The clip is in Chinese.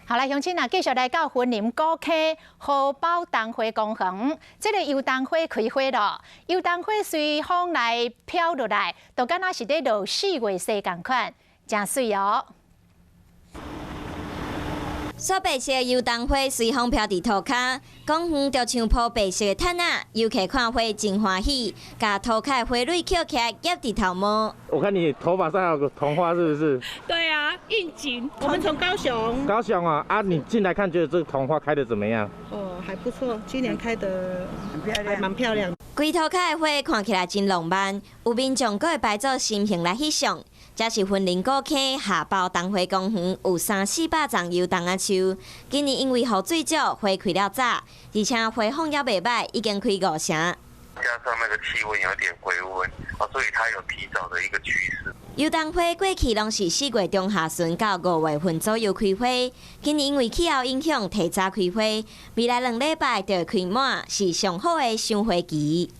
好来，乡亲啊，继续来到云林古溪荷包蛋花公园，这个油蛋花开花了。油蛋花随风来飘落来，就敢若是在落4月雪同款，真水哦。 雪白色油桐花随风飘伫涂骹，公园就像铺白色毯啊，游客看花真欢喜，甲涂骹花蕊捡起来夹伫头毛。我看你头发上还有个桐花，是不是？对啊，应景。我们从高雄。高雄啊，你进来看，觉得这个桐花开得怎么样？哦，还不错，今年开得很漂亮，还蛮漂亮。规涂骹的花看起来真浪漫，有民众佫会摆做新品来翕相。 这是云林古溪下包桐花公园有300-400丛油桐仔树，今年因为雨水少，花开了早，而且花况也袂歹，已经开5成。加上那个气温有点回温，所以它有提早的一个趋势。油桐花过去拢是4月中下旬到5月份左右开花，今年因为气候影响，提早开花，未来2礼拜就会开满，是上好的赏花期。